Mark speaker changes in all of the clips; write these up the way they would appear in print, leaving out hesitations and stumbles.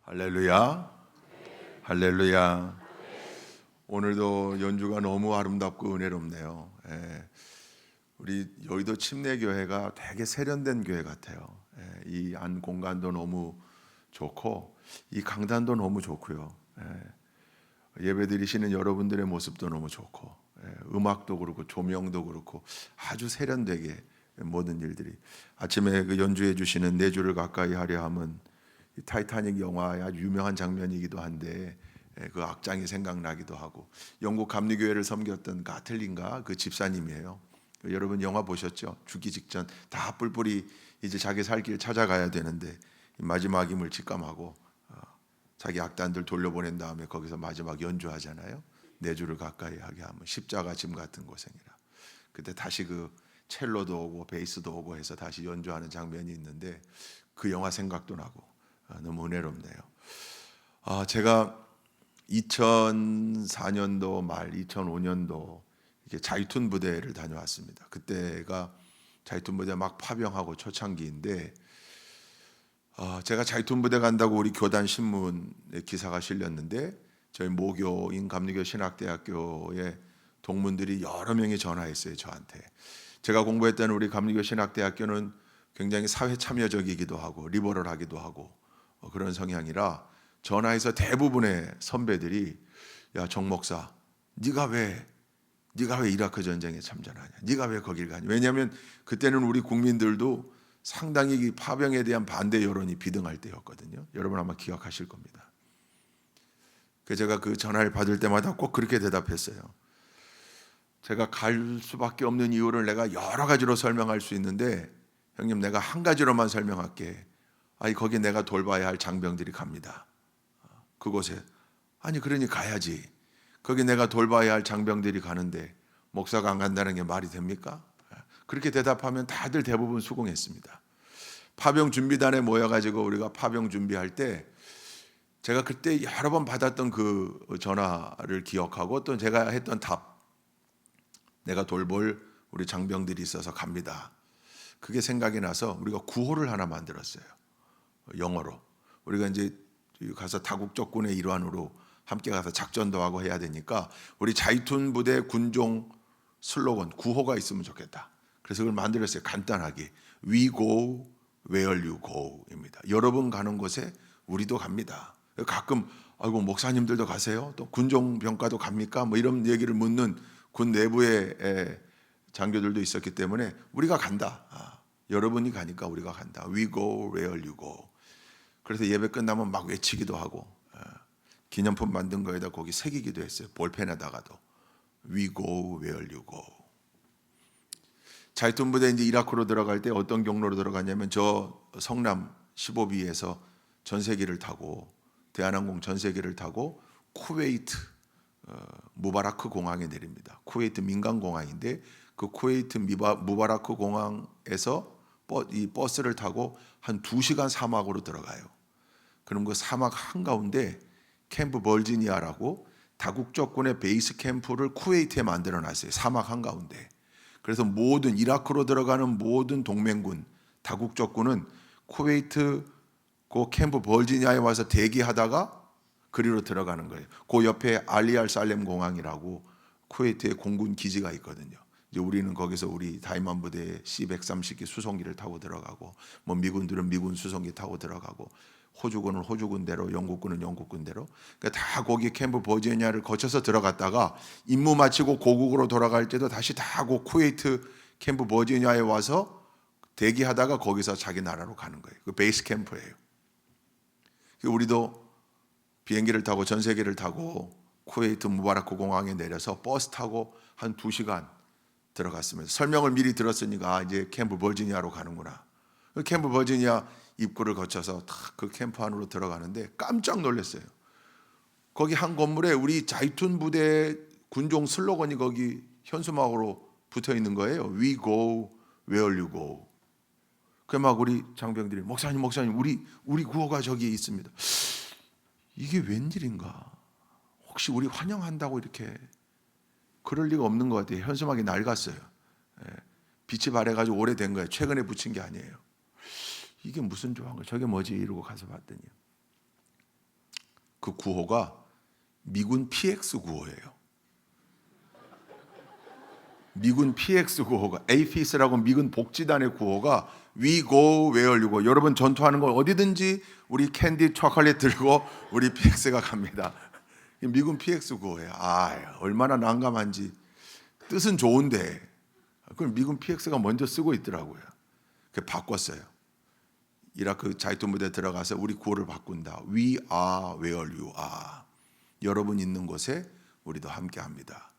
Speaker 1: 할렐루야, 할렐루야. 오늘도 연주가 너무 아름답고 은혜롭네요. 우리 여의도 침례교회가 되게 세련된 교회 같아요. 이 안 공간도 너무 좋고 이 강단도 너무 좋고요. 예배 드리시는 여러분들의 모습도 너무 좋고 음악도 그렇고 조명도 그렇고 아주 세련되게 모든 일들이. 아침에 그 연주해 주시는 네 줄을 가까이 하려 함은 이 타이타닉 영화의 아주 유명한 장면이기도 한데 그 악장이 생각나기도 하고, 영국 감리교회를 섬겼던 가틀린가 그 집사님이에요. 여러분 영화 보셨죠? 죽기 직전 다 뿔뿔이 이제 자기 살 길 찾아가야 되는데 마지막 임을 직감하고 자기 악단들 돌려보낸 다음에 거기서 마지막 연주하잖아요. 네 줄을 가까이 하게 하면 십자가 짐 같은 고생이라. 그때 다시 그 첼로도 오고 베이스도 오고 해서 다시 연주하는 장면이 있는데 그 영화 생각도 나고 너무 은혜롭네요. 제가 2004년도 말 2005년도 이렇게 자이툰 부대를 다녀왔습니다. 그때가 자이툰 부대 막 파병하고 초창기인데 제가 자이툰 부대 간다고 우리 교단 신문에 기사가 실렸는데 저희 모교인 감리교 신학대학교의 동문들이 여러 명이 전화했어요, 저한테. 제가 공부했던 우리 감리교 신학대학교는 굉장히 사회 참여적이기도 하고 리버럴하기도 하고 그런 성향이라 전화해서 대부분의 선배들이 야, 정 목사, 네가 왜 이라크 전쟁에 참전하냐? 네가 왜 거길 가냐? 왜냐하면 그때는 우리 국민들도 상당히 파병에 대한 반대 여론이 비등할 때였거든요. 여러분 아마 기억하실 겁니다. 그래서 제가 그 전화를 받을 때마다 꼭 그렇게 대답했어요. 제가 갈 수밖에 없는 이유를 내가 여러 가지로 설명할 수 있는데 형님, 내가 한 가지로만 설명할게. 거기 내가 돌봐야 할 장병들이 갑니다. 그곳에. 아니 그러니 가야지. 거기 내가 돌봐야 할 장병들이 가는데 목사가 안 간다는 게 말이 됩니까? 그렇게 대답하면 다들 대부분 수긍했습니다. 파병 준비단에 모여가지고 우리가 파병 준비할 때 제가 그때 여러 번 받았던 그 전화를 기억하고 또 제가 했던 답, 내가 돌볼 우리 장병들이 있어서 갑니다. 그게 생각이 나서 우리가 구호를 하나 만들었어요. 영어로. 우리가 이제 가서 다국적군의 일환으로 함께 가서 작전도 하고 해야 되니까 우리 자이툰 부대 군종 슬로건 구호가 있으면 좋겠다. 그래서 그걸 만들었어요. 간단하게 We go where you go입니다. 여러분 가는 곳에 우리도 갑니다. 가끔 아이고 목사님들도 가세요? 또 군종 병과도 갑니까? 뭐 이런 얘기를 묻는 군 내부의 장교들도 있었기 때문에 우리가 간다. 여러분이 가니까 우리가 간다. We go where you go. 그래서 예배 끝나면 막 외치기도 하고 기념품 만든 거에다 거기 새기기도 했어요. 볼펜에다가도 We go where you go. 자이툰 부대 이제 이라크로 들어갈 때 어떤 경로로 들어갔냐면 저 성남 15B에서 전세기를 타고 대한항공 전세기를 타고 쿠웨이트 무바라크 공항에 내립니다. 쿠웨이트 민간 공항인데 그 쿠웨이트 무바라크 공항에서 이 버스를 타고 한 2시간 사막으로 들어가요. 그럼 그 사막 한가운데 캠프 버지니아라고 다국적군의 베이스 캠프를 쿠웨이트에 만들어 놨어요. 사막 한가운데. 그래서 모든 이라크로 들어가는 모든 동맹군 다국적군은 쿠웨이트 그 캠프 버지니아에 와서 대기하다가 그리로 들어가는 거예요. 그 옆에 알리알 살렘 공항이라고 쿠웨이트의 공군 기지가 있거든요. 이제 우리는 거기서 우리 다이만 부대의 C-130기 수송기를 타고 들어가고, 뭐 미군들은 미군 수송기 타고 들어가고, 호주군은 호주군대로, 영국군은 영국군대로, 그러니까 다 거기 캠프 버지니아를 거쳐서 들어갔다가 임무 마치고 고국으로 돌아갈 때도 다시 다 그 쿠웨이트 캠프 버지니아에 와서 대기하다가 거기서 자기 나라로 가는 거예요. 그 베이스 캠프예요. 우리도 비행기를 타고 전세기를 타고 쿠웨이트 무바라크 공항에 내려서 버스 타고 한 2시간 들어갔습니다. 설명을 미리 들었으니까 이제 캠프 버지니아로 가는구나. 캠프 버지니아 입구를 거쳐서 딱 그 캠프 안으로 들어가는데 깜짝 놀랐어요. 거기 한 건물에 우리 자이툰 부대 군종 슬로건이 거기 현수막으로 붙어 있는 거예요. We go where you go. 그 막 우리 장병들이 목사님 우리 구호가 저기 있습니다. 이게 웬일인가? 혹시 우리 환영한다고 이렇게 그럴 리가 없는 것 같아요. 현수막이 낡았어요. 빛이 바래가지고 오래된 거예요. 최근에 붙인 게 아니에요. 이게 무슨 조항을 저게 뭐지 이러고 가서 봤더니 그 구호가 미군 PX 구호예요. 미군 PX 구호가 APS라고 미군 복지단의 구호가 We go where you go. 여러분 전투하는 거 어디든지 우리 캔디 초콜릿 들고 우리 PX가 갑니다. 미군 PX 구호예요. 얼마나 난감한지. 뜻은 좋은데 그걸 미군 PX가 먼저 쓰고 있더라고요. 그래서 바꿨어요. 이라크 자이툰 부대 들어가서 우리 구호를 바꾼다. We are where you are. 여러분 있는 곳에 우리도 함께합니다.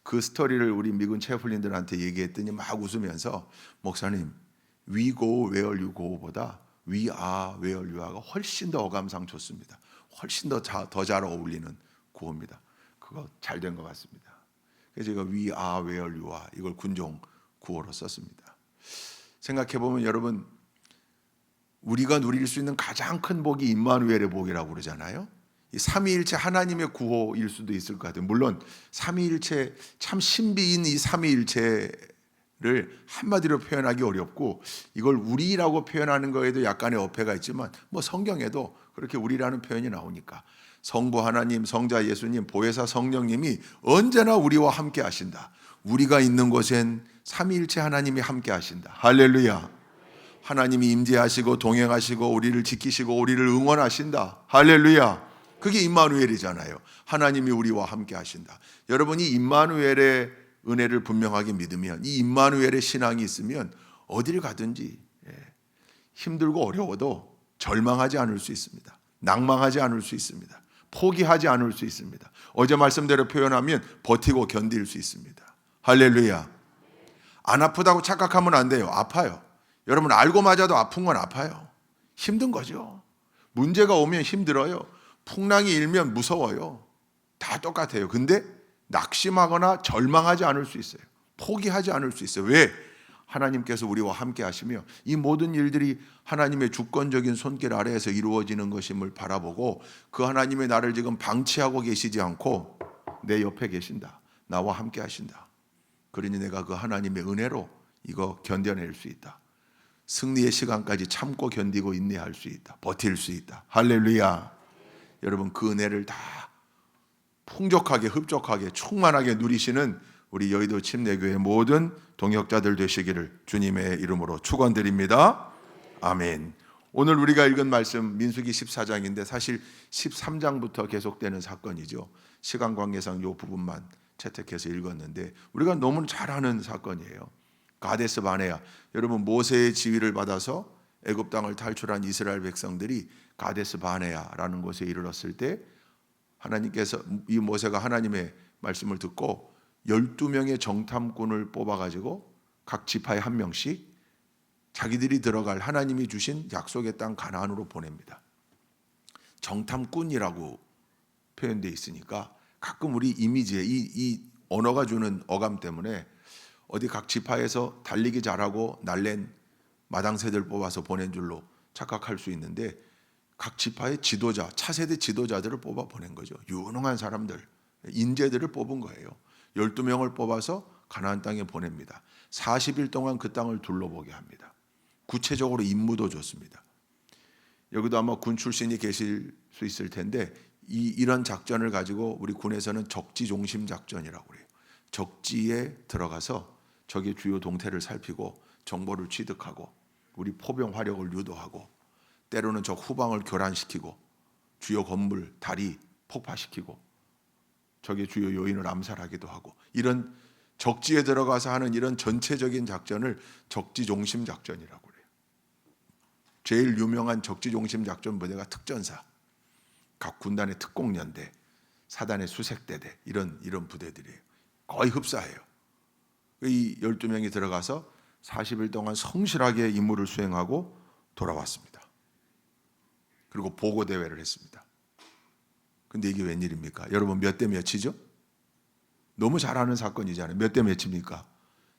Speaker 1: 그 스토리를 우리 미군 체프린들한테 얘기했더니 막 웃으면서 목사님 We go where you go보다 We are where you are가 훨씬 더 어감상 좋습니다. 훨씬 더 잘 어울리는 구호입니다. 그거 잘 된 것 같습니다. 그래서 제가 We are where you are 이걸 군종 구호로 썼습니다. 생각해보면 여러분 우리가 누릴 수 있는 가장 큰 복이 임마누엘의 복이라고 그러잖아요. 이 삼위일체 하나님의 구호일 수도 있을 것 같아요. 물론 삼위일체 참 신비인 이 삼위일체를 한마디로 표현하기 어렵고 이걸 우리라고 표현하는 거에도 약간의 어폐가 있지만 뭐 성경에도 그렇게 우리라는 표현이 나오니까 성부 하나님, 성자 예수님, 보혜사 성령님이 언제나 우리와 함께 하신다. 우리가 있는 곳엔 삼위일체 하나님이 함께 하신다. 할렐루야. 하나님이 임재하시고 동행하시고 우리를 지키시고 우리를 응원하신다. 할렐루야. 그게 임마누엘이잖아요. 하나님이 우리와 함께 하신다. 여러분이 임마누엘의 은혜를 분명하게 믿으면 이 임마누엘의 신앙이 있으면 어딜 가든지 힘들고 어려워도 절망하지 않을 수 있습니다. 낭망하지 않을 수 있습니다. 포기하지 않을 수 있습니다. 어제 말씀대로 표현하면 버티고 견딜 수 있습니다. 할렐루야. 안 아프다고 착각하면 안 돼요. 아파요. 여러분 알고 맞아도 아픈 건 아파요. 힘든 거죠. 문제가 오면 힘들어요. 풍랑이 일면 무서워요. 다 똑같아요. 근데 낙심하거나 절망하지 않을 수 있어요. 포기하지 않을 수 있어요. 왜? 하나님께서 우리와 함께 하시며 이 모든 일들이 하나님의 주권적인 손길 아래에서 이루어지는 것임을 바라보고 그 하나님의 나를 지금 방치하고 계시지 않고 내 옆에 계신다. 나와 함께 하신다. 그러니 내가 그 하나님의 은혜로 이거 견뎌낼 수 있다. 승리의 시간까지 참고 견디고 인내할 수 있다. 버틸 수 있다. 할렐루야. 여러분 그 은혜를 다 풍족하게 흡족하게 충만하게 누리시는 우리 여의도 침례교회 모든 동역자들 되시기를 주님의 이름으로 축원드립니다. 아멘. 오늘 우리가 읽은 말씀 민수기 14장인데 사실 13장부터 계속되는 사건이죠. 시간 관계상 이 부분만 채택해서 읽었는데 우리가 너무 잘 아는 사건이에요. 가데스 바네아. 여러분 모세의 지휘를 받아서 애굽 땅을 탈출한 이스라엘 백성들이 가데스 바네아라는 곳에 이르렀을 때 하나님께서 이 모세가 하나님의 말씀을 듣고 12명의 정탐꾼을 뽑아가지고 각 지파에 한 명씩 자기들이 들어갈 하나님이 주신 약속의 땅 가나안으로 보냅니다. 정탐꾼이라고 표현되어 있으니까 가끔 우리 이미지에 이 언어가 주는 어감 때문에 어디 각 지파에서 달리기 잘하고 날랜 마당새들 뽑아서 보낸 줄로 착각할 수 있는데 각 지파의 지도자, 차세대 지도자들을 뽑아 보낸 거죠. 유능한 사람들, 인재들을 뽑은 거예요. 12명을 뽑아서 가나안 땅에 보냅니다. 40일 동안 그 땅을 둘러보게 합니다. 구체적으로 임무도 줬습니다. 여기도 아마 군 출신이 계실 수 있을 텐데 이런 작전을 가지고 우리 군에서는 적지종심 작전이라고 그래요. 적지에 들어가서 적의 주요 동태를 살피고 정보를 취득하고 우리 포병 화력을 유도하고 때로는 적 후방을 교란시키고 주요 건물, 다리 폭파시키고 적의 주요 요인을 암살하기도 하고 이런 적지에 들어가서 하는 이런 전체적인 작전을 적지종심 작전이라고 그래요. 제일 유명한 적지종심 작전 부대가 특전사, 각 군단의 특공연대, 사단의 수색대대 이런 부대들이에요. 거의 흡사해요. 이 12명이 들어가서 40일 동안 성실하게 임무를 수행하고 돌아왔습니다. 그리고 보고대회를 했습니다. 근데 이게 웬일입니까? 여러분 몇 대 몇이죠? 너무 잘 아는 사건이잖아요. 몇 대 몇입니까?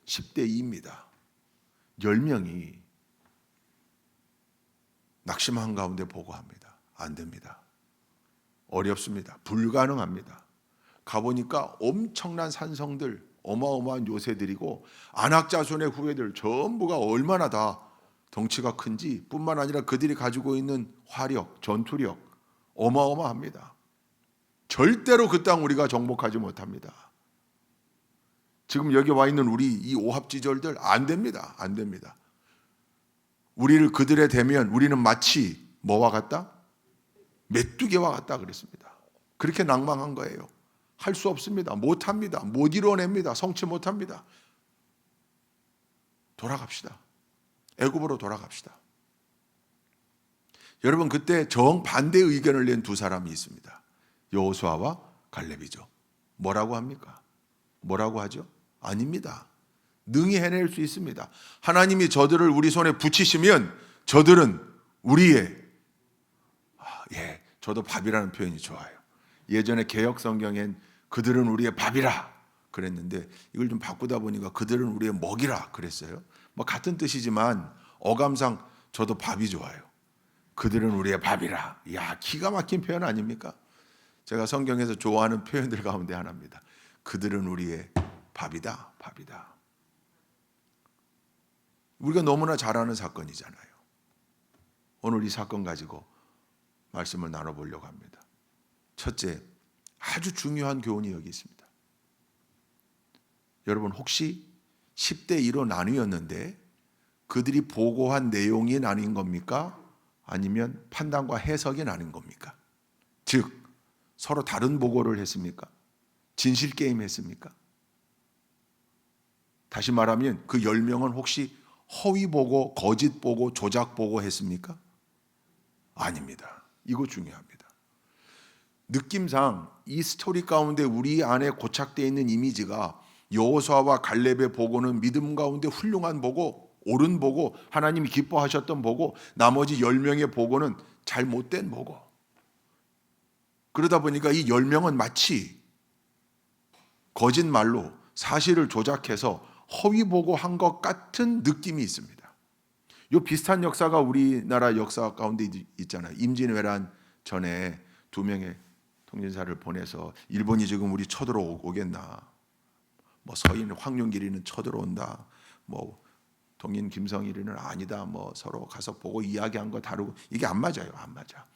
Speaker 1: 10대 2입니다. 10명이 낙심한 가운데 보고합니다. 안 됩니다. 어렵습니다. 불가능합니다. 가보니까 엄청난 산성들, 어마어마한 요새들이고 안악자손의 후예들 전부가 얼마나 다 덩치가 큰지 뿐만 아니라 그들이 가지고 있는 화력, 전투력 어마어마합니다. 절대로 그 땅 우리가 정복하지 못합니다. 지금 여기 와 있는 우리 이 오합지졸들 안 됩니다. 안 됩니다. 우리를 그들에 대면 우리는 마치 뭐와 같다? 메뚜기와 같다 그랬습니다. 그렇게 낭망한 거예요. 할 수 없습니다. 못합니다. 못 이뤄냅니다. 성취 못합니다. 돌아갑시다. 애굽으로 돌아갑시다. 여러분, 그때 정반대 의견을 낸 두 사람이 있습니다. 여호수아와 갈렙이죠. 뭐라고 합니까? 뭐라고 하죠? 아닙니다. 능히 해낼 수 있습니다. 하나님이 저들을 우리 손에 붙이시면 저들은 우리의 저도 밥이라는 표현이 좋아요. 예전에 개역 성경엔 그들은 우리의 밥이라 그랬는데 이걸 좀 바꾸다 보니까 그들은 우리의 먹이라 그랬어요. 뭐 같은 뜻이지만 어감상 저도 밥이 좋아요. 그들은 우리의 밥이라. 야, 기가 막힌 표현 아닙니까? 제가 성경에서 좋아하는 표현들 가운데 하나입니다. 그들은 우리의 밥이다, 밥이다. 우리가 너무나 잘 아는 사건이잖아요. 오늘 이 사건 가지고 말씀을 나눠보려고 합니다. 첫째, 아주 중요한 교훈이 여기 있습니다. 여러분, 혹시 10대 1로 나뉘었는데 그들이 보고한 내용이 나뉜 겁니까? 아니면 판단과 해석이 나뉜 겁니까? 즉, 서로 다른 보고를 했습니까? 진실 게임 했습니까? 다시 말하면 그 10명은 혹시 허위 보고, 거짓 보고, 조작 보고 했습니까? 아닙니다. 이거 중요합니다. 느낌상 이 스토리 가운데 우리 안에 고착되어 있는 이미지가 여호수아와 갈렙의 보고는 믿음 가운데 훌륭한 보고, 옳은 보고, 하나님이 기뻐하셨던 보고, 나머지 10명의 보고는 잘못된 보고. 그러다 보니까 이 10명은 마치 거짓말로 사실을 조작해서 허위 보고한 것 같은 느낌이 있습니다. 이 비슷한 역사가 우리나라 역사 가운데 있잖아요. 임진왜란 전에 2명의 통진사를 보내서 일본이 지금 우리 쳐들어오겠나, 뭐 서인 황룡길이는 쳐들어온다, 뭐 동인 김성일이는 아니다, 뭐 서로 가서 보고 이야기한 거 다르고, 이게 안 맞아요. 안 맞아.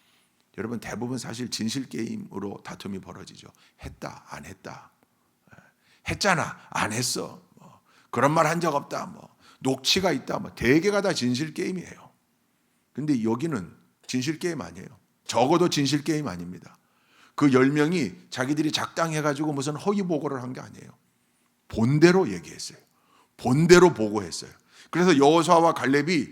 Speaker 1: 여러분, 대부분 사실 진실 게임으로 다툼이 벌어지죠. 했다, 안 했다, 했잖아, 안 했어, 뭐 그런 말 한 적 없다, 뭐 녹취가 있다, 뭐 대개가 다 진실 게임이에요. 근데 여기는 진실 게임 아니에요. 적어도 진실 게임 아닙니다. 그 10명이 자기들이 작당해가지고 무슨 허위 보고를 한 게 아니에요. 본대로 얘기했어요. 본대로 보고했어요. 그래서 여호수아와 갈렙이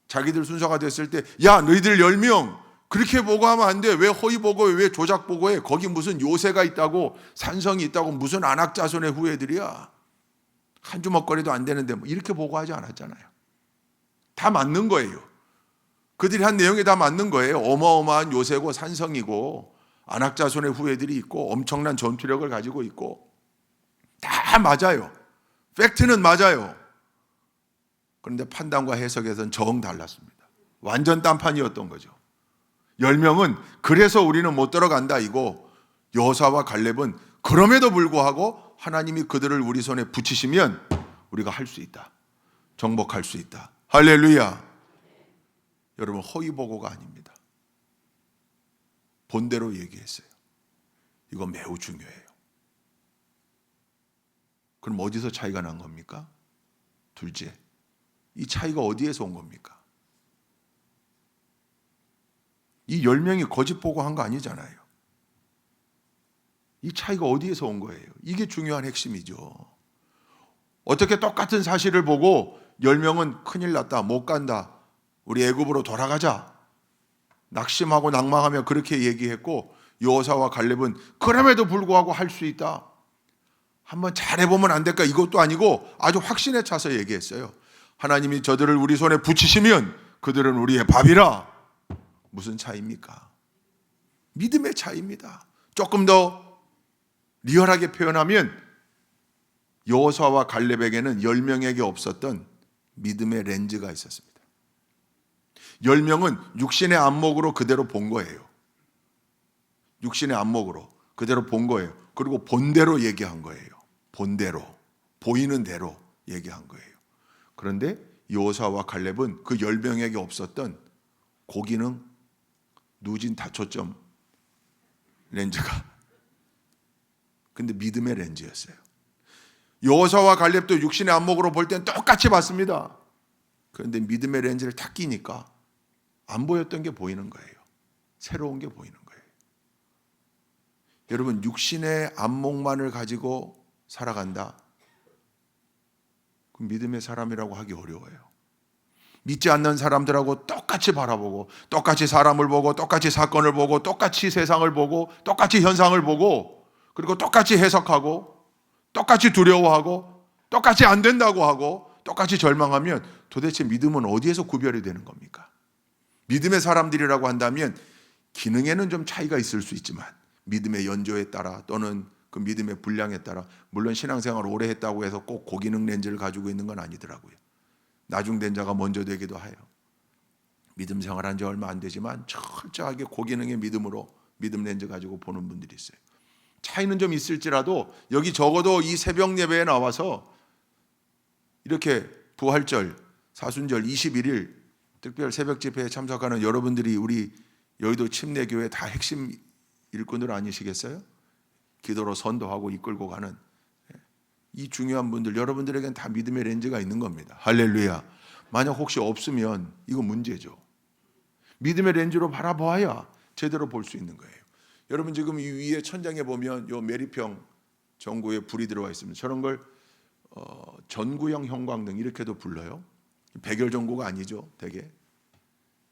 Speaker 1: 자기들 순서가 됐을 때, 야, 너희들 10명 그렇게 보고하면 안 돼. 왜 허위 보고해? 왜 조작 보고해? 거기 무슨 요새가 있다고, 산성이 있다고, 무슨 안악자손의 후예들이야. 한 주먹거리도 안 되는데 뭐 이렇게 보고하지 않았잖아요. 다 맞는 거예요. 그들이 한 내용이 다 맞는 거예요. 어마어마한 요새고 산성이고 안악자손의 후예들이 있고 엄청난 전투력을 가지고 있고 다 맞아요. 팩트는 맞아요. 그런데 판단과 해석에서는 정 달랐습니다. 완전 딴판이었던 거죠. 10명은 그래서 우리는 못 들어간다 이거, 여호수아와 갈렙은 그럼에도 불구하고 하나님이 그들을 우리 손에 붙이시면 우리가 할 수 있다. 정복할 수 있다. 할렐루야. 여러분, 허위 보고가 아닙니다. 본대로 얘기했어요. 이거 매우 중요해요. 그럼 어디서 차이가 난 겁니까? 둘째, 이 차이가 어디에서 온 겁니까? 이 10명이 거짓 보고한 거 아니잖아요. 이 차이가 어디에서 온 거예요? 이게 중요한 핵심이죠. 어떻게 똑같은 사실을 보고 10명은 큰일 났다, 못 간다, 우리 애굽으로 돌아가자, 낙심하고 낭망하며 그렇게 얘기했고, 여호수아와 갈렙은 그럼에도 불구하고 할 수 있다, 한번 잘해보면 안 될까, 이것도 아니고 아주 확신에 차서 얘기했어요. 하나님이 저들을 우리 손에 붙이시면 그들은 우리의 밥이라. 무슨 차이입니까? 믿음의 차이입니다. 조금 더 리얼하게 표현하면 여호수아와 갈렙에게는 10명에게 없었던 믿음의 렌즈가 있었습니다. 10명은 육신의 안목으로 그대로 본 거예요. 육신의 안목으로 그대로 본 거예요. 그리고 본대로 얘기한 거예요. 본대로, 보이는 대로 얘기한 거예요. 그런데 여호수아와 갈렙은 그 10명에게 없었던 고기능 누진 다초점 렌즈가 근데 믿음의 렌즈였어요. 여호사와 갈렙도 육신의 안목으로 볼 땐 똑같이 봤습니다. 그런데 믿음의 렌즈를 탁 끼니까 안 보였던 게 보이는 거예요. 새로운 게 보이는 거예요. 여러분, 육신의 안목만을 가지고 살아간다? 그 믿음의 사람이라고 하기 어려워요. 믿지 않는 사람들하고 똑같이 바라보고, 똑같이 사람을 보고, 똑같이 사건을 보고, 똑같이 세상을 보고, 똑같이 현상을 보고, 그리고 똑같이 해석하고, 똑같이 두려워하고, 똑같이 안 된다고 하고, 똑같이 절망하면 도대체 믿음은 어디에서 구별이 되는 겁니까? 믿음의 사람들이라고 한다면 기능에는 좀 차이가 있을 수 있지만 믿음의 연조에 따라 또는 그 믿음의 분량에 따라, 물론 신앙생활을 오래 했다고 해서 꼭 고기능 렌즈를 가지고 있는 건 아니더라고요. 나중된 자가 먼저 되기도 해요. 믿음 생활한 지 얼마 안 되지만 철저하게 고기능의 믿음으로 믿음 렌즈 가지고 보는 분들이 있어요. 차이는 좀 있을지라도 여기 적어도 이 새벽 예배에 나와서 이렇게 부활절, 사순절 21일 특별 새벽 집회에 참석하는 여러분들이 우리 여의도 침례교회 다 핵심 일꾼들 아니시겠어요? 기도로 선도하고 이끌고 가는 이 중요한 분들, 여러분들에겐 다 믿음의 렌즈가 있는 겁니다. 할렐루야. 만약 혹시 없으면 이거 문제죠. 믿음의 렌즈로 바라봐야 제대로 볼 수 있는 거예요. 여러분, 지금 이 위에 천장에 보면 요 메리평 전구에 불이 들어와 있습니다. 저런 걸 전구형 형광등 이렇게도 불러요. 백열 전구가 아니죠, 되게.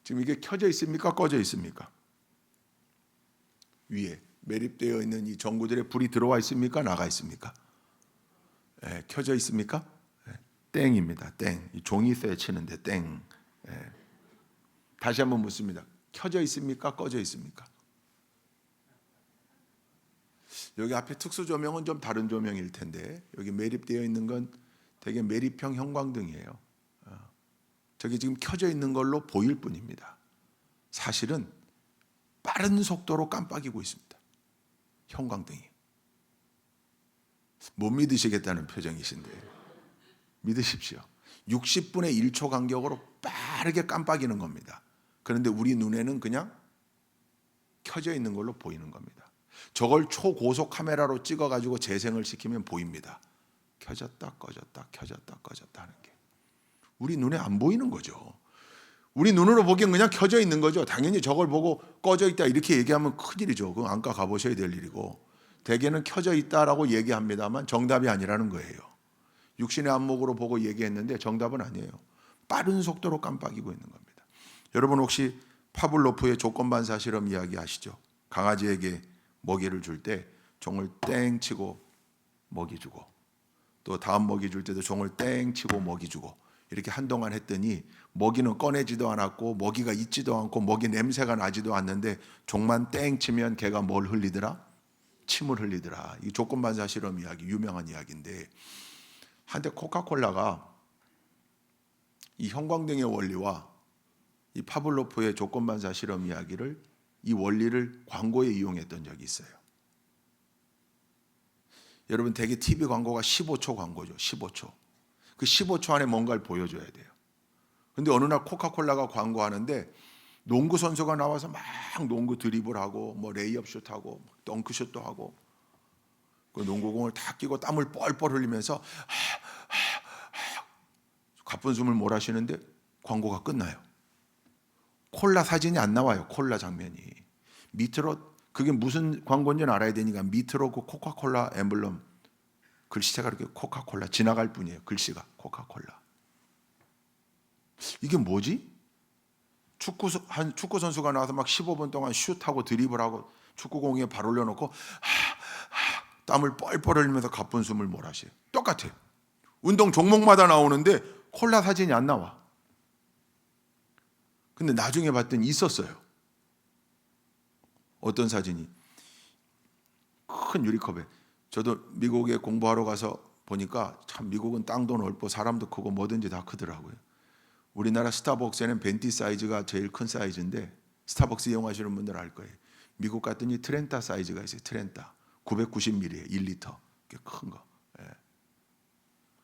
Speaker 1: 지금 이게 켜져 있습니까? 꺼져 있습니까? 위에 매립되어 있는 이 전구들의 불이 들어와 있습니까? 나가 있습니까? 켜져 있습니까? 땡입니다. 땡. 이 종이 쇠 치는데 땡. 다시 한번 묻습니다. 켜져 있습니까? 꺼져 있습니까? 여기 앞에 특수 조명은 좀 다른 조명일 텐데 여기 매립되어 있는 건 되게 매립형 형광등이에요. 저기 지금 켜져 있는 걸로 보일 뿐입니다. 사실은 빠른 속도로 깜빡이고 있습니다. 형광등이. 못 믿으시겠다는 표정이신데 믿으십시오. 60분의 1초 간격으로 빠르게 깜빡이는 겁니다. 그런데 우리 눈에는 그냥 켜져 있는 걸로 보이는 겁니다. 저걸 초고속 카메라로 찍어가지고 재생을 시키면 보입니다. 켜졌다 꺼졌다 켜졌다 꺼졌다 하는 게 우리 눈에 안 보이는 거죠. 우리 눈으로 보기엔 그냥 켜져 있는 거죠. 당연히 저걸 보고 꺼져 있다 이렇게 얘기하면 큰일이죠. 그건 안과 가보셔야 될 일이고, 대개는 켜져 있다라고 얘기합니다만 정답이 아니라는 거예요. 육신의 안목으로 보고 얘기했는데 정답은 아니에요. 빠른 속도로 깜빡이고 있는 겁니다. 여러분, 혹시 파블로프의 조건반사 실험 이야기 아시죠? 강아지에게 먹이를 줄 때 종을 땡 치고 먹이 주고, 또 다음 먹이 줄 때도 종을 땡 치고 먹이 주고, 이렇게 한동안 했더니 먹이는 꺼내지도 않았고 먹이가 있지도 않고 먹이 냄새가 나지도 않는데 종만 땡 치면 걔가 뭘 흘리더라? 침을 흘리더라. 이 조건반사 실험 이야기, 유명한 이야기인데, 한때 코카콜라가 이 형광등의 원리와 이 파블로프의 조건반사 실험 이야기를, 이 원리를 광고에 이용했던 적이 있어요. 여러분, 대개 TV 광고가 15초 광고죠. 15초. 그 15초 안에 뭔가를 보여줘야 돼요. 근데 어느 날 코카콜라가 광고하는데 농구 선수가 나와서 막 농구 드리블하고 뭐 레이업 슛하고 덩크슛도 하고, 그 농구공을 다 끼고 땀을 뻘뻘 흘리면서 가쁜 숨을 몰아쉬는데 광고가 끝나요. 콜라 사진이 안 나와요. 콜라 장면이. 밑으로, 그게 무슨 광고인지는 알아야 되니까 밑으로 그 코카콜라 엠블럼 글씨체가 이렇게 코카콜라 지나갈 뿐이에요. 글씨가 코카콜라. 이게 뭐지? 축구 선수가 나와서 막 15분 동안 슛하고 드리블하고 축구공에 발 올려놓고 땀을 뻘뻘 흘리면서 가쁜 숨을 몰아쉬어요. 똑같아요. 운동 종목마다 나오는데 콜라 사진이 안 나와. 근데 나중에 봤더니 있었어요. 어떤 사진이? 큰 유리컵에. 저도 미국에 공부하러 가서 보니까 참 미국은 땅도 넓고 사람도 크고 뭐든지 다 크더라고요. 우리나라 스타벅스에는 벤티 사이즈가 제일 큰 사이즈인데, 스타벅스 이용하시는 분들 알 거예요. 미국 갔더니 트렌타 사이즈가 있어요. 트렌타 990ml에 1리터, 꽤 큰 거. 예.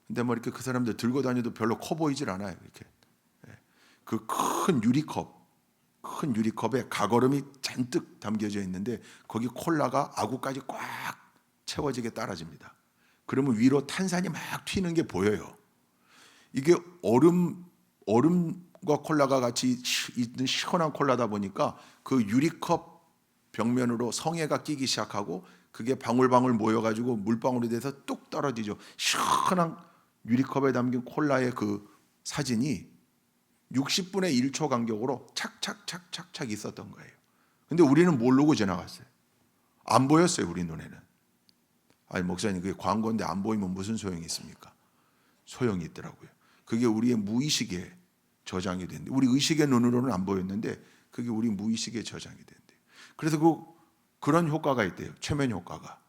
Speaker 1: 근데 뭐 이렇게 그 사람들 들고 다녀도 별로 커 보이질 않아요. 이렇게. 예. 그 큰 유리컵에 가거름이 잔뜩 담겨져 있는데 거기 콜라가 아구까지 꽉 채워지게 따라집니다. 그러면 위로 탄산이 막 튀는 게 보여요. 이게 얼음과 콜라가 같이 있는 시원한 콜라다 보니까 그 유리컵 벽면으로 성에가 끼기 시작하고 그게 방울방울 모여가지고 물방울이 돼서 뚝 떨어지죠. 시원한 유리컵에 담긴 콜라의 그 사진이 60분의 1초 간격으로 착착착착착 있었던 거예요. 근데 우리는 모르고 지나갔어요. 안 보였어요, 우리 눈에는. 아니, 목사님, 그게 광고인데 안 보이면 무슨 소용이 있습니까? 소용이 있더라고요. 그게 우리의 무의식에 저장이 된대. 우리 의식의 눈으로는 안 보였는데 그게 우리 무의식에 저장이 된대. 그래서 그런 효과가 있대요. 최면 효과가.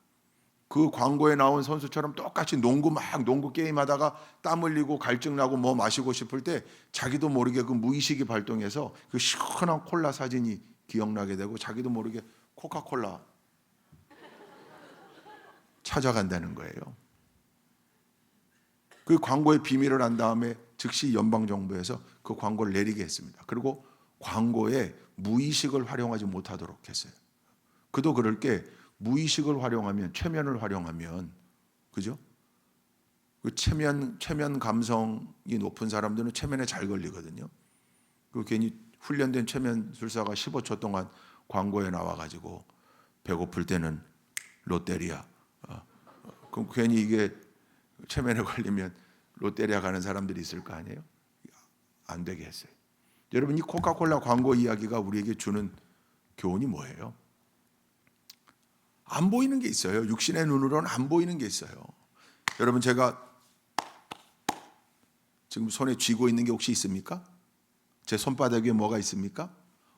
Speaker 1: 그 광고에 나온 선수처럼 똑같이 농구 게임하다가 땀 흘리고 갈증 나고 뭐 마시고 싶을 때 자기도 모르게 그 무의식이 발동해서 그 시원한 콜라 사진이 기억나게 되고 자기도 모르게 코카콜라 찾아간다는 거예요. 그 광고의 비밀을 안 다음에 즉시 연방정부에서 그 광고를 내리게 했습니다. 그리고 광고에 무의식을 활용하지 못하도록 했어요. 그도 그럴 게 무의식을 활용하면, 최면을 활용하면, 그죠? 그 최면 감성이 높은 사람들은 최면에 잘 걸리거든요. 그 괜히 훈련된 최면술사가 15초 동안 광고에 나와가지고 배고플 때는 롯데리아. 그럼 괜히 이게 최면에 걸리면 롯데리아 가는 사람들이 있을 거 아니에요? 안 되게 했어요. 여러분, 이 코카콜라 광고 이야기가 우리에게 주는 교훈이 뭐예요? 안 보이는 게 있어요. 육신의 눈으로는 안 보이는 게 있어요. 여러분, 제가 지금 손에 쥐고 있는 게 혹시 있습니까? 제 손바닥 위에 뭐가 있습니까?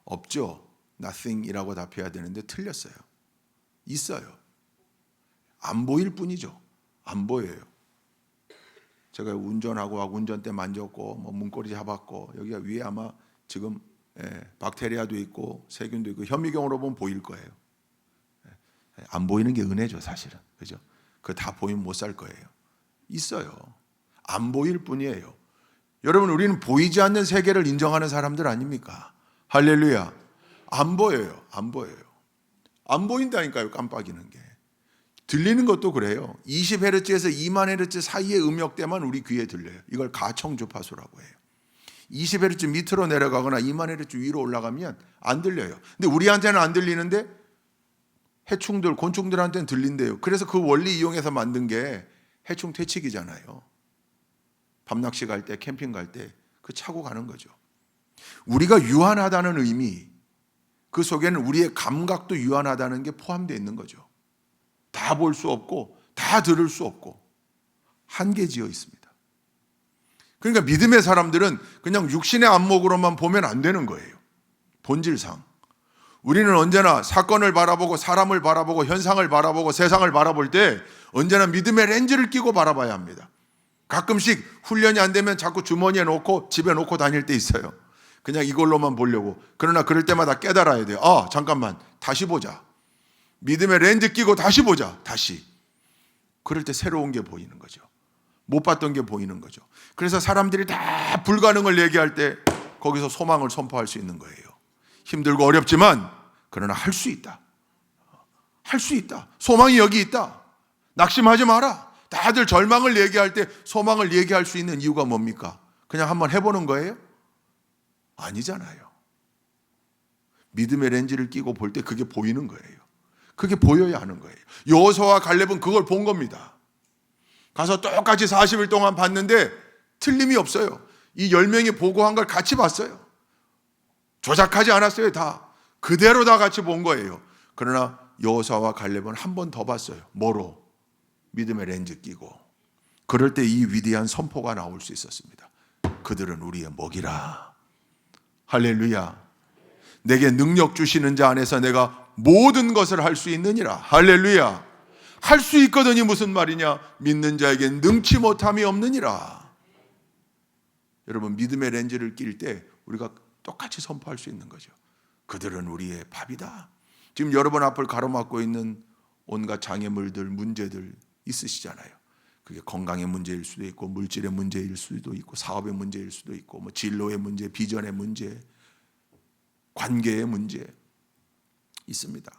Speaker 1: 없죠. nothing이라고 답해야 되는데 틀렸어요. 있어요. 안 보일 뿐이죠. 안 보여요. 제가 운전하고 운전대 만졌고 뭐 문고리 잡았고 여기가 위에 아마 지금 박테리아도 있고 세균도 있고 현미경으로 보면 보일 거예요. 안 보이는 게 은혜죠, 사실은. 그죠? 그거 다 보이면 못 살 거예요. 있어요. 안 보일 뿐이에요. 여러분, 우리는 보이지 않는 세계를 인정하는 사람들 아닙니까? 할렐루야. 안 보여요. 안 보여요. 안 보인다니까요, 깜빡이는 게. 들리는 것도 그래요. 20Hz에서 20,000Hz 사이의 음역대만 우리 귀에 들려요. 이걸 가청 주파수라고 해요. 20Hz 밑으로 내려가거나 20,000Hz 위로 올라가면 안 들려요. 근데 우리한테는 안 들리는데 해충들, 곤충들한테는 들린대요. 그래서 그 원리 이용해서 만든 게 해충 퇴치기잖아요. 밤낚시 갈 때, 캠핑 갈 때 그 차고 가는 거죠. 우리가 유한하다는 의미, 그 속에는 우리의 감각도 유한하다는 게 포함되어 있는 거죠. 다 볼 수 없고 다 들을 수 없고 한계지어 있습니다. 그러니까 믿음의 사람들은 그냥 육신의 안목으로만 보면 안 되는 거예요. 본질상 우리는 언제나 사건을 바라보고 사람을 바라보고 현상을 바라보고 세상을 바라볼 때 언제나 믿음의 렌즈를 끼고 바라봐야 합니다. 가끔씩 훈련이 안 되면 자꾸 주머니에 놓고 집에 놓고 다닐 때 있어요. 그냥 이걸로만 보려고. 그러나 그럴 때마다 깨달아야 돼요. 잠깐만, 다시 보자. 믿음의 렌즈 끼고 다시 보자. 다시. 그럴 때 새로운 게 보이는 거죠. 못 봤던 게 보이는 거죠. 그래서 사람들이 다 불가능을 얘기할 때 거기서 소망을 선포할 수 있는 거예요. 힘들고 어렵지만 그러나 할 수 있다. 할 수 있다. 소망이 여기 있다. 낙심하지 마라. 다들 절망을 얘기할 때 소망을 얘기할 수 있는 이유가 뭡니까? 그냥 한번 해보는 거예요? 아니잖아요. 믿음의 렌즈를 끼고 볼 때 그게 보이는 거예요. 그게 보여야 하는 거예요. 여호수아와 갈렙은 그걸 본 겁니다. 가서 똑같이 40일 동안 봤는데 틀림이 없어요. 이 10명이 보고한 걸 같이 봤어요. 조작하지 않았어요. 다 그대로 다 같이 본 거예요. 그러나 여호수아와 갈렙은 한 번 더 봤어요. 뭐로? 믿음의 렌즈 끼고. 그럴 때 이 위대한 선포가 나올 수 있었습니다. 그들은 우리의 먹이라. 할렐루야. 내게 능력 주시는 자 안에서 내가 모든 것을 할 수 있느니라. 할렐루야. 할 수 있거든이 무슨 말이냐? 믿는 자에겐 능치 못함이 없느니라. 여러분, 믿음의 렌즈를 낄 때 우리가 똑같이 선포할 수 있는 거죠. 그들은 우리의 밥이다. 지금 여러분 앞을 가로막고 있는 온갖 장애물들, 문제들 있으시잖아요. 그게 건강의 문제일 수도 있고 물질의 문제일 수도 있고 사업의 문제일 수도 있고 뭐 진로의 문제, 비전의 문제, 관계의 문제 있습니다.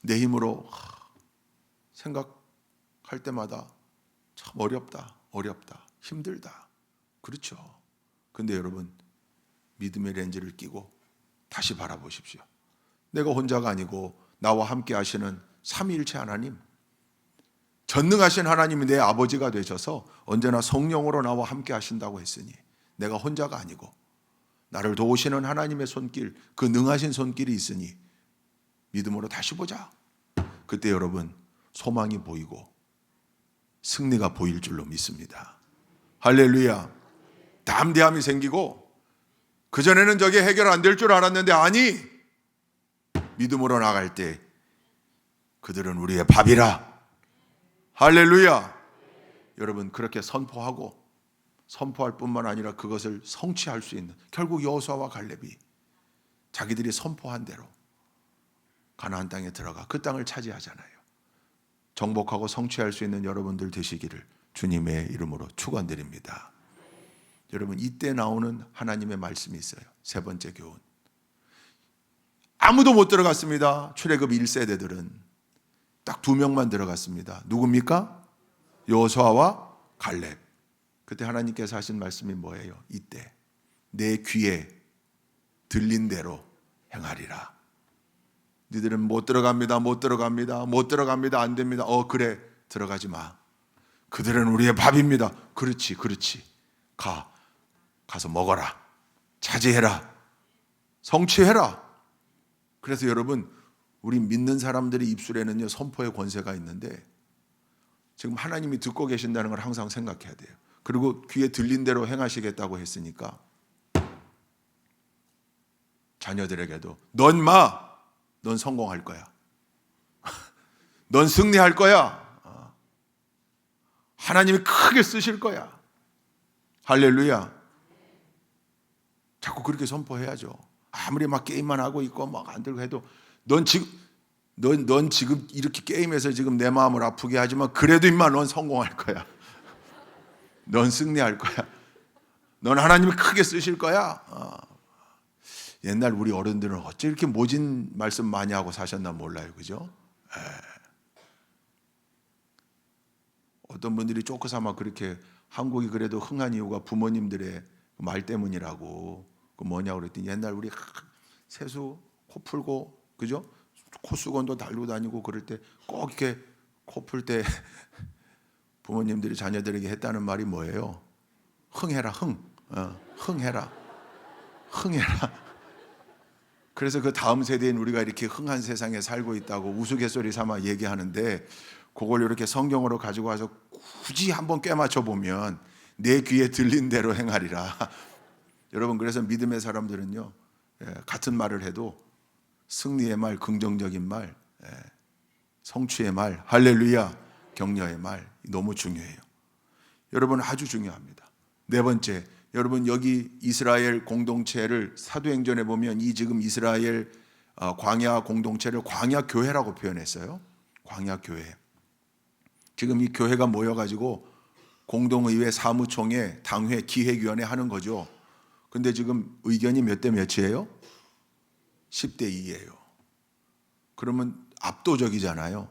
Speaker 1: 내 힘으로 생각할 때마다 참 어렵다, 힘들다. 그렇죠. 근데 여러분, 믿음의 렌즈를 끼고 다시 바라보십시오. 내가 혼자가 아니고 나와 함께 하시는 삼위일체 하나님, 전능하신 하나님이 내 아버지가 되셔서 언제나 성령으로 나와 함께 하신다고 했으니 내가 혼자가 아니고 나를 도우시는 하나님의 손길, 그 능하신 손길이 있으니 믿음으로 다시 보자. 그때 여러분, 소망이 보이고 승리가 보일 줄로 믿습니다. 할렐루야. 담대함이 생기고, 그전에는 저게 해결 안 될 줄 알았는데 아니, 믿음으로 나갈 때 그들은 우리의 밥이라. 할렐루야. 여러분, 그렇게 선포할 뿐만 아니라 그것을 성취할 수 있는, 결국 여호수아와 갈렙이 자기들이 선포한 대로 가나안 땅에 들어가 그 땅을 차지하잖아요. 정복하고 성취할 수 있는 여러분들 되시기를 주님의 이름으로 축원드립니다. 여러분, 이때 나오는 하나님의 말씀이 있어요. 세 번째 교훈. 아무도 못 들어갔습니다. 출애굽 1세대들은 딱 2명만 들어갔습니다. 누굽니까? 여호수아와 갈렙. 그때 하나님께서 하신 말씀이 뭐예요? 이때 내 귀에 들린 대로 행하리라. 니들은 못 들어갑니다. 안 됩니다. 그래, 들어가지 마. 그들은 우리의 밥입니다. 그렇지. 가서 먹어라. 차지해라. 성취해라. 그래서 여러분, 우리 믿는 사람들의 입술에는요, 선포의 권세가 있는데 지금 하나님이 듣고 계신다는 걸 항상 생각해야 돼요. 그리고 귀에 들린 대로 행하시겠다고 했으니까 자녀들에게도 넌 성공할 거야. 넌 승리할 거야. 하나님이 크게 쓰실 거야. 할렐루야. 자꾸 그렇게 선포해야죠. 아무리 막 게임만 하고 있고 막 안 들고 해도 넌 지금 이렇게 게임해서 지금 내 마음을 아프게 하지만 그래도 임마 넌 성공할 거야. 넌 승리할 거야. 넌 하나님이 크게 쓰실 거야. 옛날 우리 어른들은 어째 이렇게 모진 말씀 많이 하고 사셨나 몰라요. 그죠? 어떤 분들이 쪼크삼아 그렇게 한국이 그래도 흥한 이유가 부모님들의 말 때문이라고. 그 뭐냐고 그랬더니 옛날 우리 세수 코 풀고, 그죠? 코수건도 달고 다니고 그럴 때 꼭 이렇게 코 풀 때 부모님들이 자녀들에게 했다는 말이 뭐예요? 흥해라. 흥해라. 그래서 그 다음 세대인 우리가 이렇게 흥한 세상에 살고 있다고 우스갯소리 삼아 얘기하는데, 그걸 이렇게 성경으로 가지고 와서 굳이 한번 꿰맞춰 보면 내 귀에 들린 대로 행하리라. 여러분, 그래서 믿음의 사람들은요, 같은 말을 해도 승리의 말, 긍정적인 말, 성취의 말, 할렐루야, 격려의 말, 너무 중요해요. 여러분, 아주 중요합니다. 네 번째, 여러분, 여기 이스라엘 공동체를 사도행전에 보면 이 지금 이스라엘 광야 공동체를 광야 교회라고 표현했어요. 광야 교회. 지금 이 교회가 모여가지고 공동의회, 사무총회, 당회, 기획위원회 하는 거죠. 근데 지금 의견이 몇 대 몇이에요? 10대 2예요. 그러면 압도적이잖아요.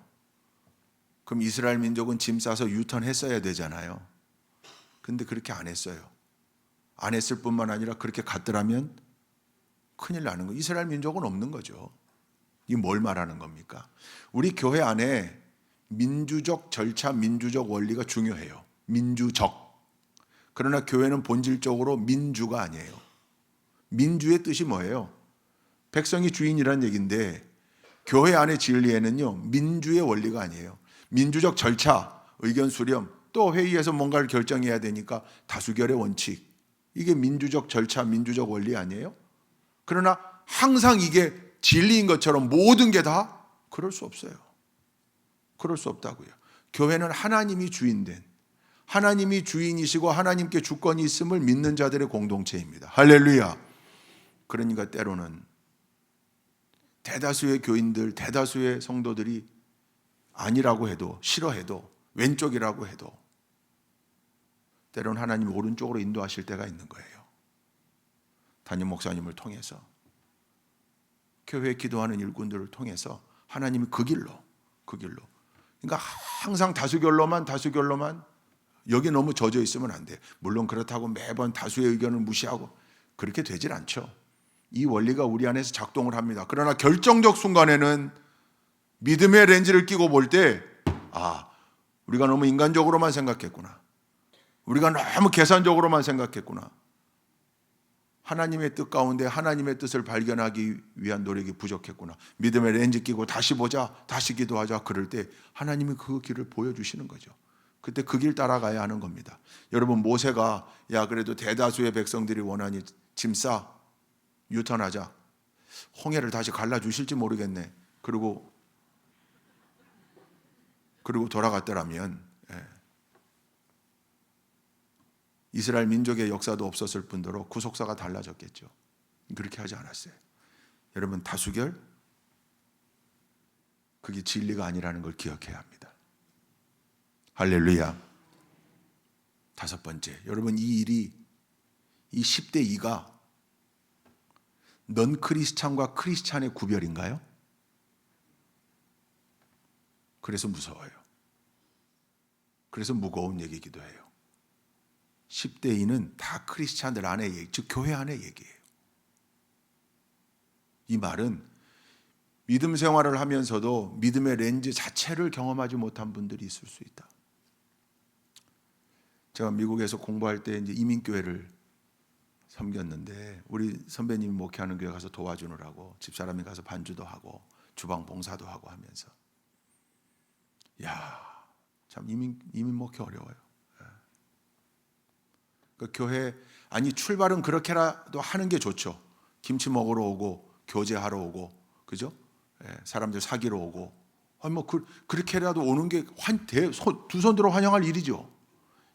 Speaker 1: 그럼 이스라엘 민족은 짐 싸서 유턴했어야 되잖아요. 근데 그렇게 안 했어요. 안 했을 뿐만 아니라 그렇게 갔더라면 큰일 나는 거예요. 이스라엘 민족은 없는 거죠. 이게 뭘 말하는 겁니까? 우리 교회 안에 민주적 절차, 민주적 원리가 중요해요. 민주적. 그러나 교회는 본질적으로 민주가 아니에요. 민주의 뜻이 뭐예요? 백성이 주인이라는 얘기인데, 교회 안의 진리에는요, 민주의 원리가 아니에요. 민주적 절차, 의견 수렴, 또 회의에서 뭔가를 결정해야 되니까 다수결의 원칙. 이게 민주적 절차, 민주적 원리 아니에요? 그러나 항상 이게 진리인 것처럼 모든 게 다 그럴 수 없어요. 그럴 수 없다고요. 교회는 하나님이 주인된, 하나님이 주인이시고 하나님께 주권이 있음을 믿는 자들의 공동체입니다. 할렐루야. 그러니까 때로는 대다수의 교인들, 대다수의 성도들이 아니라고 해도, 싫어해도, 왼쪽이라고 해도 때로는 하나님이 오른쪽으로 인도하실 때가 있는 거예요. 담임 목사님을 통해서, 교회 기도하는 일꾼들을 통해서 하나님이 그 길로 그러니까 항상 다수결로만 여기 너무 젖어 있으면 안 돼. 물론 그렇다고 매번 다수의 의견을 무시하고 그렇게 되질 않죠. 이 원리가 우리 안에서 작동을 합니다. 그러나 결정적 순간에는 믿음의 렌즈를 끼고 볼 때, 우리가 너무 인간적으로만 생각했구나. 우리가 너무 계산적으로만 생각했구나. 하나님의 뜻 가운데 하나님의 뜻을 발견하기 위한 노력이 부족했구나. 믿음의 렌즈 끼고 다시 보자, 다시 기도하자. 그럴 때 하나님이 그 길을 보여주시는 거죠. 그때 그 길 따라가야 하는 겁니다. 여러분, 모세가 그래도 대다수의 백성들이 원하니 짐 싸, 유턴하자. 홍해를 다시 갈라주실지 모르겠네. 그리고 돌아갔더라면 이스라엘 민족의 역사도 없었을 뿐더러 구속사가 달라졌겠죠. 그렇게 하지 않았어요. 여러분, 다수결, 그게 진리가 아니라는 걸 기억해야 합니다. 할렐루야. 다섯 번째, 여러분, 이 10대 2가 넌 크리스찬과 크리스찬의 구별인가요? 그래서 무서워요. 그래서 무거운 얘기이기도 해요. 10대 2는 다 크리스찬들 안의 얘기, 즉 교회 안의 얘기예요. 이 말은 믿음 생활을 하면서도 믿음의 렌즈 자체를 경험하지 못한 분들이 있을 수 있다. 제가 미국에서 공부할 때 이제 이민교회를 섬겼는데 우리 선배님이 목회하는 교회 가서 도와주느라고 집사람이 가서 반주도 하고 주방 봉사도 하고 하면서 참 이민 목회 어려워요. 그 교회 출발은 그렇게라도 하는 게 좋죠. 김치 먹으러 오고 교제하러 오고 그죠? 사람들 사귀러 오고 그렇게라도 오는 게 두 손 들어 환영할 일이죠.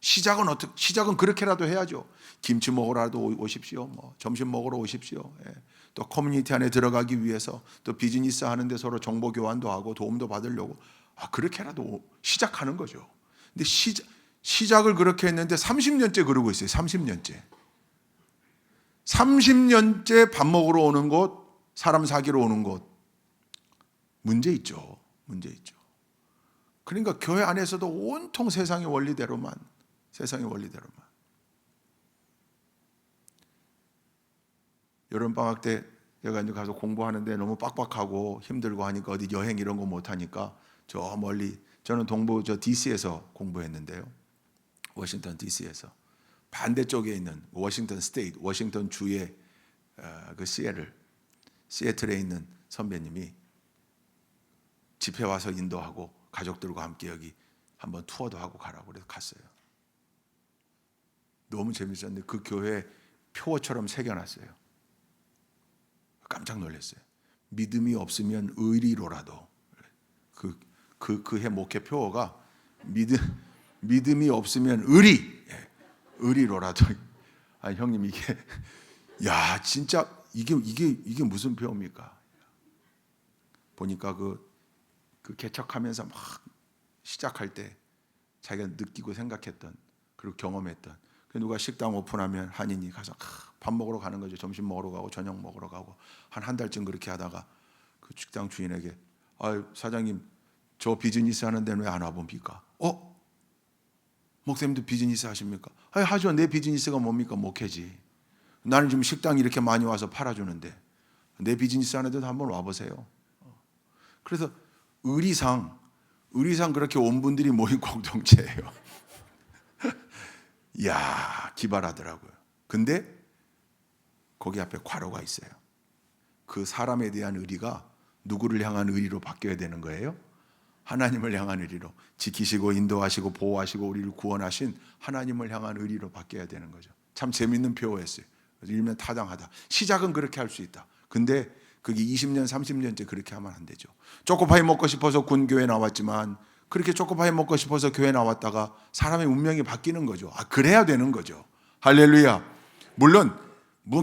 Speaker 1: 시작은 그렇게라도 해야죠. 김치 먹으러라도 오십시오. 점심 먹으러 오십시오. 또 커뮤니티 안에 들어가기 위해서 또 비즈니스 하는데 서로 정보 교환도 하고 도움도 받으려고 그렇게라도 시작하는 거죠. 근데 시작을 그렇게 했는데 30년째 그러고 있어요. 30년째 밥 먹으러 오는 곳, 사람 사귀러 오는 곳, 문제 있죠. 그러니까 교회 안에서도 온통 세상의 원리대로만. 여름방학 때 내가 이제 가서 공부하는데 너무 빡빡하고 힘들고 하니까 어디 여행 이런 거 못 하니까 저 멀리, 저는 동부 DC에서 공부했는데요. 워싱턴 DC에서 반대쪽에 있는 워싱턴 스테이트, 워싱턴 주의 그 시애틀에 있는 선배님이 집회 와서 인도하고 가족들과 함께 여기 한번 투어도 하고 가라고 그래서 갔어요. 너무 재밌었는데 그 교회에 표어처럼 새겨놨어요. 깜짝 놀랐어요. 믿음이 없으면 의리로라도. 그 해 목회 표어가 믿음이 없으면 의리로라도. 형님 이게 진짜 이게 무슨 표어입니까? 보니까 그 개척하면서 막 시작할 때 자기가 느끼고 생각했던 그리고 경험했던 누가 식당 오픈하면 한인이 가서 밥 먹으러 가는 거죠. 점심 먹으러 가고 저녁 먹으러 가고 한 달쯤 그렇게 하다가 그 식당 주인에게 사장님 저 비즈니스 하는 데는 왜 안 와봅니까? 목사님도 비즈니스 하십니까? 하죠. 내 비즈니스가 뭡니까? 목회지. 나는 지금 식당 이렇게 많이 와서 팔아주는데 내 비즈니스 하는 데도 한번 와보세요. 그래서 의리상 그렇게 온 분들이 모인 공동체예요. 기발하더라고요. 근데 거기 앞에 괄호가 있어요. 그 사람에 대한 의리가 누구를 향한 의리로 바뀌어야 되는 거예요? 하나님을 향한 의리로, 지키시고 인도하시고 보호하시고 우리를 구원하신 하나님을 향한 의리로 바뀌어야 되는 거죠. 참 재밌는 표어였어요. 그래서 일면 타당하다. 시작은 그렇게 할 수 있다. 근데 그게 20년, 30년째 그렇게 하면 안 되죠. 초코파이 먹고 싶어서 군교회 나왔지만 그렇게 초코파이 먹고 싶어서 교회 나왔다가 사람의 운명이 바뀌는 거죠. 그래야 되는 거죠. 할렐루야. 물론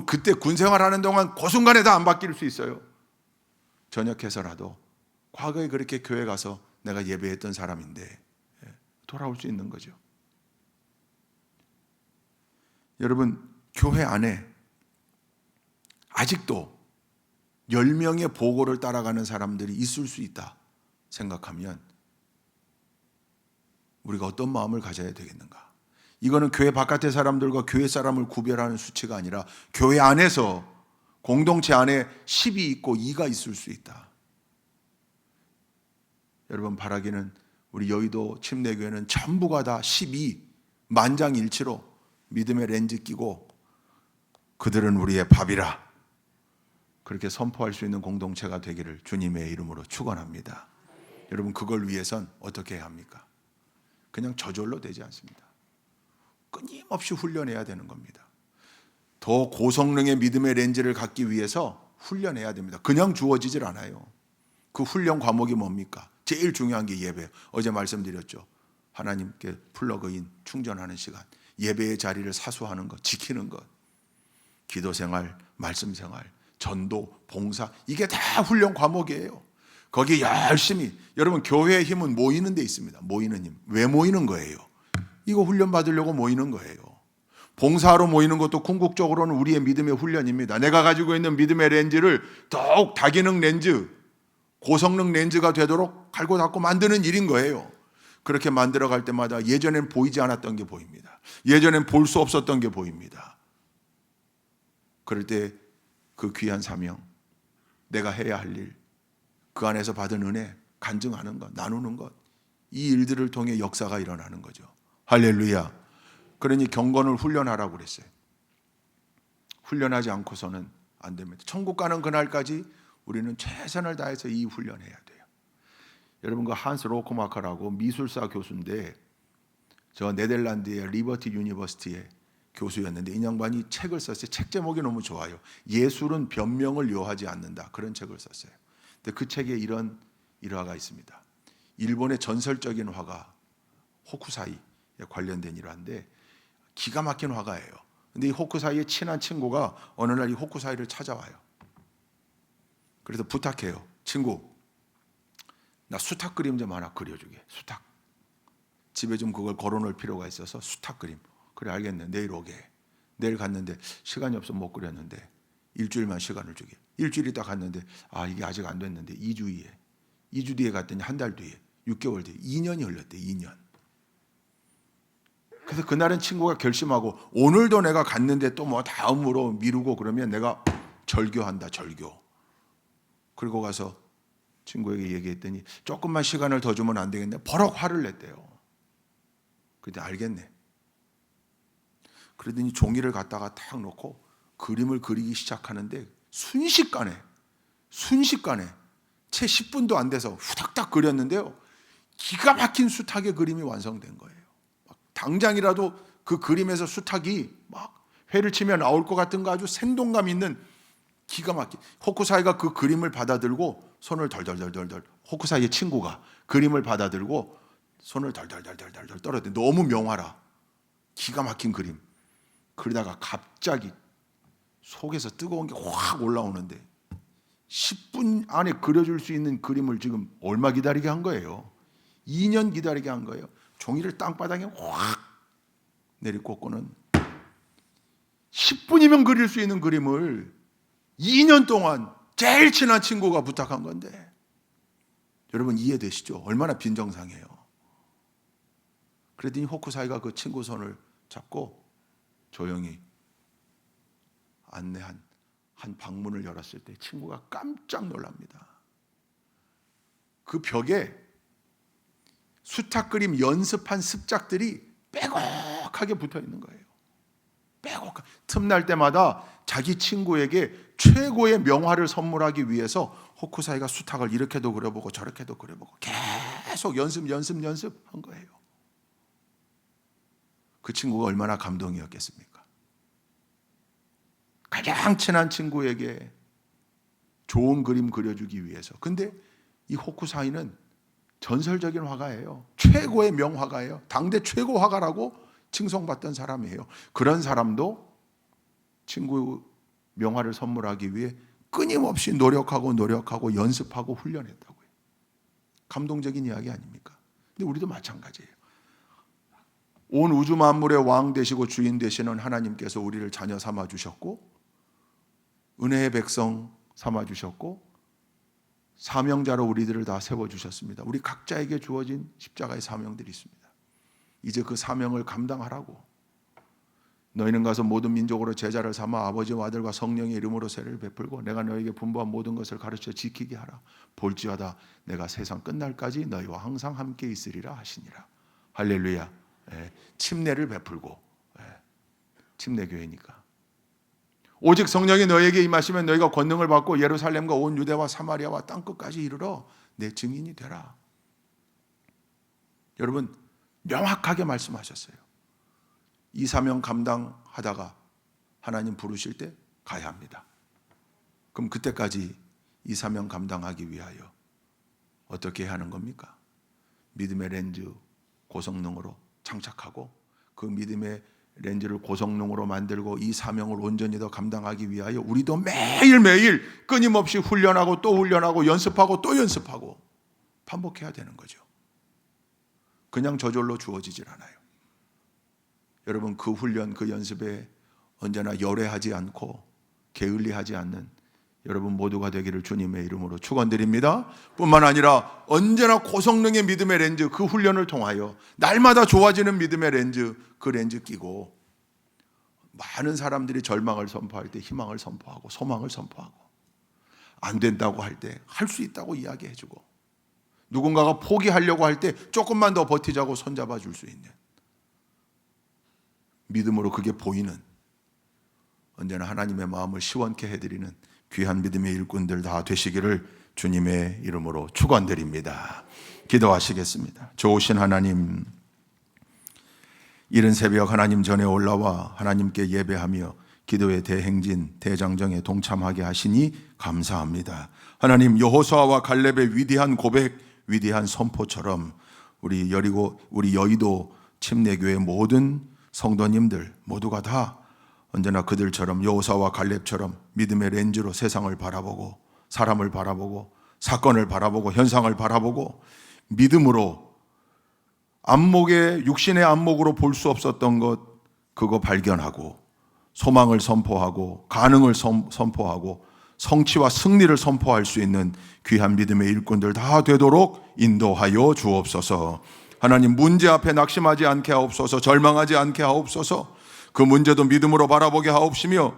Speaker 1: 그때 군 생활하는 동안 그 순간에 다 안 바뀔 수 있어요. 전역해서라도 과거에 그렇게 교회 가서 내가 예배했던 사람인데 돌아올 수 있는 거죠. 여러분, 교회 안에 아직도 10명의 보고를 따라가는 사람들이 있을 수 있다 생각하면 우리가 어떤 마음을 가져야 되겠는가? 이거는 교회 바깥의 사람들과 교회 사람을 구별하는 수치가 아니라 교회 안에서 공동체 안에 10이 있고 2가 있을 수 있다. 여러분 바라기는 우리 여의도 침례교회는 전부가 다 12 만장일치로 믿음의 렌즈 끼고 그들은 우리의 밥이라 그렇게 선포할 수 있는 공동체가 되기를 주님의 이름으로 축원합니다. 여러분 그걸 위해선 어떻게 해야 합니까? 그냥 저절로 되지 않습니다. 끊임없이 훈련해야 되는 겁니다. 더 고성능의 믿음의 렌즈를 갖기 위해서 훈련해야 됩니다. 그냥 주어지질 않아요. 그 훈련 과목이 뭡니까? 제일 중요한 게 예배. 어제 말씀드렸죠. 하나님께 플러그인 충전하는 시간, 예배의 자리를 사수하는 것, 지키는 것, 기도 생활, 말씀 생활, 전도, 봉사, 이게 다 훈련 과목이에요. 거기에 열심히, 여러분 교회의 힘은 모이는 데 있습니다. 모이는 힘. 왜 모이는 거예요? 이거 훈련 받으려고 모이는 거예요. 봉사하러 모이는 것도 궁극적으로는 우리의 믿음의 훈련입니다. 내가 가지고 있는 믿음의 렌즈를 더욱 다기능 렌즈, 고성능 렌즈가 되도록 갈고 닦고 만드는 일인 거예요. 그렇게 만들어갈 때마다 예전엔 보이지 않았던 게 보입니다. 예전엔 볼 수 없었던 게 보입니다. 그럴 때 그 귀한 사명, 내가 해야 할 일, 그 안에서 받은 은혜, 간증하는 것, 나누는 것, 이 일들을 통해 역사가 일어나는 거죠. 할렐루야. 그러니 경건을 훈련하라고 그랬어요. 훈련하지 않고서는 안 됩니다. 천국 가는 그날까지 우리는 최선을 다해서 이 훈련해야 돼요. 여러분 그 한스 로코마커라고 미술사 교수인데 저 네덜란드의 리버티 유니버시티의 교수였는데 이 양반이 책을 썼어요. 책 제목이 너무 좋아요. 예술은 변명을 요하지 않는다. 그런 책을 썼어요. 근데 그 책에 이런 일화가 있습니다. 일본의 전설적인 화가 호쿠사이에 관련된 일화인데 기가 막힌 화가예요. 근데 이 호쿠사이의 친한 친구가 어느 날 이 호쿠사이를 찾아와요. 그래서 부탁해요. 친구, 나 수탉 그림 좀 하나 그려주게. 수탉. 집에 좀 그걸 걸어놓을 필요가 있어서 수탉 그림. 그래 알겠네. 내일 오게. 내일 갔는데 시간이 없어 못 그렸는데 일주일만 시간을 주게. 일주일이 딱 갔는데 아 이게 아직 안 됐는데 2주 뒤에 갔더니 한 달 뒤에 6개월 뒤에 2년이 흘렀대. 2년. 그래서 그날은 친구가 결심하고 오늘도 내가 갔는데 또 뭐 다음으로 미루고 그러면 내가 절교한다. 절교. 그리고 가서 친구에게 얘기했더니 조금만 시간을 더 주면 안 되겠네. 버럭 화를 냈대요. 그때 알겠네. 그러더니 종이를 갖다가 탁 놓고 그림을 그리기 시작하는데 순식간에 채 10분도 안 돼서 후닥닥 그렸는데요. 기가 막힌 수탉의 그림이 완성된 거예요. 당장이라도 그 그림에서 수탉이 막 회를 치면 나올 것 같은 거 아주 생동감 있는 기가 막힌. 호쿠사이가 그 그림을 받아들고 손을 덜덜덜덜 호쿠사이의 친구가 그림을 받아들고 손을 덜덜덜덜 떨어대. 너무 명화라. 기가 막힌 그림. 그러다가 갑자기 속에서 뜨거운 게 확 올라오는데 10분 안에 그려줄 수 있는 그림을 지금 얼마 기다리게 한 거예요? 2년 기다리게 한 거예요. 종이를 땅바닥에 확 내리꽂고는 10분이면 그릴 수 있는 그림을 2년 동안 제일 친한 친구가 부탁한 건데 여러분 이해되시죠? 얼마나 빈정상해요. 그랬더니 호쿠사이가 그 친구 손을 잡고 조용히 안내한 한 방문을 열었을 때 친구가 깜짝 놀랍니다. 그 벽에 수탉 그림 연습한 습작들이 빼곡하게 붙어 있는 거예요. 빼곡하게. 틈날 때마다 자기 친구에게 최고의 명화를 선물하기 위해서 호쿠사이가 수탉을 이렇게도 그려보고 저렇게도 그려보고 계속 연습한 거예요. 그 친구가 얼마나 감동이었겠습니까? 가장 친한 친구에게 좋은 그림 그려주기 위해서. 근데 이 호쿠사이는 전설적인 화가예요. 최고의 명화가예요. 당대 최고 화가라고 칭송받던 사람이에요. 그런 사람도 친구 명화를 선물하기 위해 끊임없이 노력하고 연습하고 훈련했다고요. 감동적인 이야기 아닙니까? 근데 우리도 마찬가지예요. 온 우주 만물의 왕 되시고 주인 되시는 하나님께서 우리를 자녀 삼아 주셨고 은혜의 백성 삼아 주셨고 사명자로 우리들을 다 세워 주셨습니다. 우리 각자에게 주어진 십자가의 사명들이 있습니다. 이제 그 사명을 감당하라고. 너희는 가서 모든 민족으로 제자를 삼아 아버지와 아들과 성령의 이름으로 세례를 베풀고 내가 너희에게 분부한 모든 것을 가르쳐 지키게 하라. 볼지어다 내가 세상 끝날까지 너희와 항상 함께 있으리라 하시니라. 할렐루야. 침례를 베풀고, 침례교회니까. 오직 성령이 너희에게 임하시면 너희가 권능을 받고 예루살렘과 온 유대와 사마리아와 땅끝까지 이르러 내 증인이 되라. 여러분, 명확하게 말씀하셨어요. 이 사명 감당하다가 하나님 부르실 때 가야 합니다. 그럼 그때까지 이 사명 감당하기 위하여 어떻게 해야 하는 겁니까? 믿음의 렌즈 고성능으로 장착하고 그 믿음의 렌즈를 고성능으로 만들고 이 사명을 온전히 더 감당하기 위하여 우리도 매일매일 끊임없이 훈련하고 또 훈련하고 연습하고 또 연습하고 반복해야 되는 거죠. 그냥 저절로 주어지질 않아요. 여러분, 그 훈련, 그 연습에 언제나 열애하지 않고 게을리하지 않는 여러분 모두가 되기를 주님의 이름으로 축원드립니다. 뿐만 아니라 언제나 고성능의 믿음의 렌즈, 그 훈련을 통하여 날마다 좋아지는 믿음의 렌즈, 그 렌즈 끼고 많은 사람들이 절망을 선포할 때 희망을 선포하고 소망을 선포하고 안 된다고 할 때 할 수 있다고 이야기해주고 누군가가 포기하려고 할 때 조금만 더 버티자고 손잡아 줄 수 있는 믿음으로 그게 보이는 언제나 하나님의 마음을 시원케 해드리는 귀한 믿음의 일꾼들 다 되시기를 주님의 이름으로 축원드립니다. 기도하시겠습니다. 좋으신 하나님, 이른 새벽 하나님 전에 올라와 하나님께 예배하며 기도의 대행진, 대장정에 동참하게 하시니 감사합니다. 하나님, 여호수아와 갈렙의 위대한 고백, 위대한 선포처럼 우리 여의도 침례교회 모든 성도님들 모두가 다 언제나 그들처럼 여호수아와 갈렙처럼 믿음의 렌즈로 세상을 바라보고 사람을 바라보고 사건을 바라보고 현상을 바라보고 믿음으로 안목의 육신의 안목으로 볼 수 없었던 것 그거 발견하고 소망을 선포하고 가능을 선포하고 성취와 승리를 선포할 수 있는 귀한 믿음의 일꾼들 다 되도록 인도하여 주옵소서. 하나님, 문제 앞에 낙심하지 않게 하옵소서. 절망하지 않게 하옵소서. 그 문제도 믿음으로 바라보게 하옵시며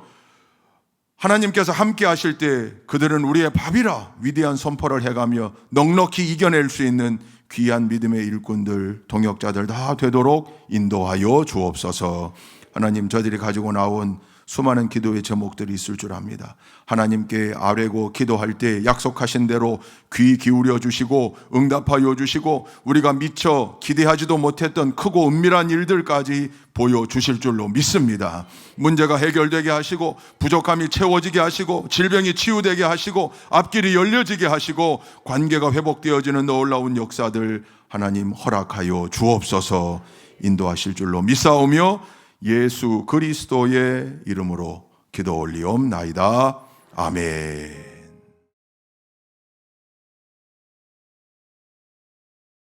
Speaker 1: 하나님께서 함께 하실 때 그들은 우리의 밥이라 위대한 선포를 해가며 넉넉히 이겨낼 수 있는 귀한 믿음의 일꾼들, 동역자들 다 되도록 인도하여 주옵소서. 하나님, 저들이 가지고 나온 수많은 기도의 제목들이 있을 줄 압니다. 하나님께 아뢰고 기도할 때 약속하신 대로 귀 기울여 주시고 응답하여 주시고 우리가 미처 기대하지도 못했던 크고 은밀한 일들까지 보여주실 줄로 믿습니다. 문제가 해결되게 하시고 부족함이 채워지게 하시고 질병이 치유되게 하시고 앞길이 열려지게 하시고 관계가 회복되어지는 놀라운 역사들 하나님 허락하여 주옵소서. 인도하실 줄로 믿사오며 예수 그리스도의 이름으로 기도 올리옵나이다. 아멘.